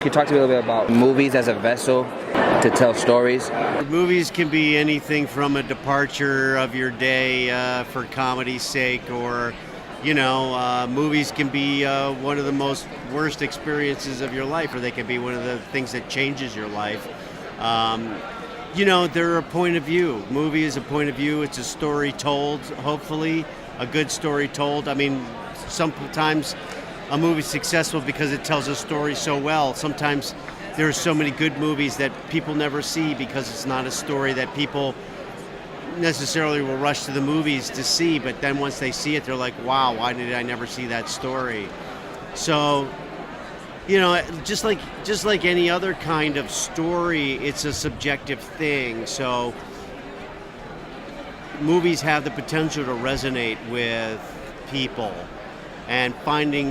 Can you talk to me a little bit about movies as a vessel to tell stories? Movies can be anything from a departure of your day for comedy's sake, or movies can be one of the most worst experiences of your life, or they can be one of the things that changes your life. They're a point of view. Movie is a point of view. It's a story told, hopefully, a good story told. I mean, sometimes a movie's successful because it tells a story so well. Sometimes there are so many good movies that people never see because it's not a story that people necessarily will rush to the movies to see, but then once they see it, they're like, wow, why did I never see that story? So, just like any other kind of story, it's a subjective thing. So movies have the potential to resonate with people, and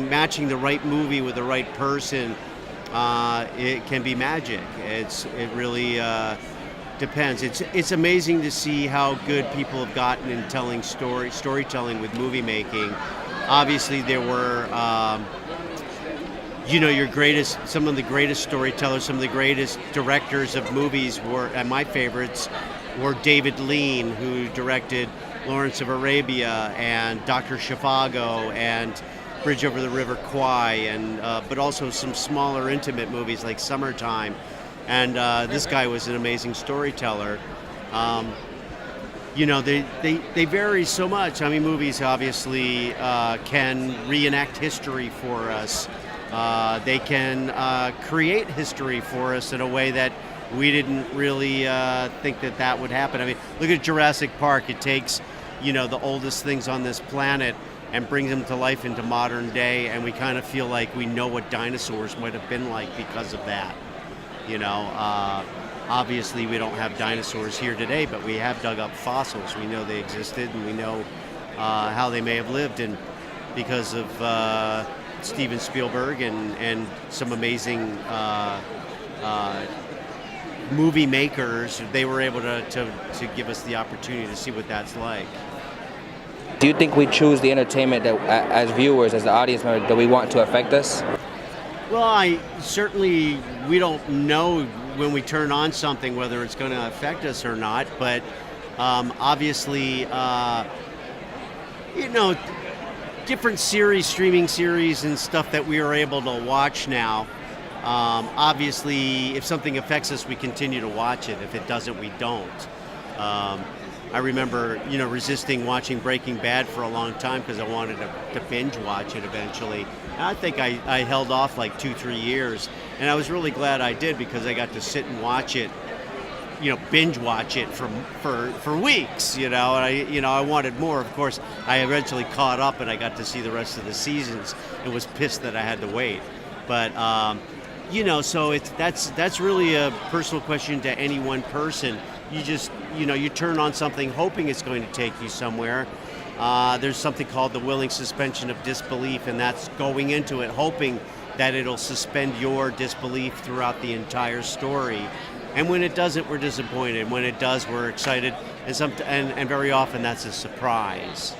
matching the right movie with the right person, it can be magic. It really depends. It's amazing to see how good people have gotten in telling storytelling with movie making. Obviously, there were some of the greatest storytellers, some of the greatest directors of movies were, and my favorites were David Lean, who directed Lawrence of Arabia and Dr. Zhivago and Bridge Over the River Kwai, and but also some smaller intimate movies like Summertime. And this guy was an amazing storyteller. They vary so much. I mean, movies obviously can reenact history for us. They can create history for us in a way that we didn't really think that would happen. I mean, look at Jurassic Park. It takes, the oldest things on this planet and brings them to life into modern day, and we kind of feel like we know what dinosaurs might have been like because of that. Obviously we don't have dinosaurs here today, but we have dug up fossils. We know they existed, and we know how they may have lived, and because of Steven Spielberg and some amazing movie makers, they were able to give us the opportunity to see what that's like. Do you think we choose the entertainment that, as viewers, as the audience member, that we want to affect us? Well, we don't know when we turn on something whether it's going to affect us or not, but obviously, different streaming series and stuff that we are able to watch now. Obviously, if something affects us, we continue to watch it. If it doesn't, we don't. I remember, resisting watching Breaking Bad for a long time because I wanted to binge watch it eventually. And I think I held off like 2-3 years, and I was really glad I did, because I got to sit and watch it, binge watch it for weeks, and I wanted more. Of course, I eventually caught up and I got to see the rest of the seasons and was pissed that I had to wait. But so that's really a personal question to any one person. You just, you turn on something hoping it's going to take you somewhere. There's something called the willing suspension of disbelief, and that's going into it hoping that it'll suspend your disbelief throughout the entire story. And when it doesn't, we're disappointed. When it does, we're excited, and very often that's a surprise.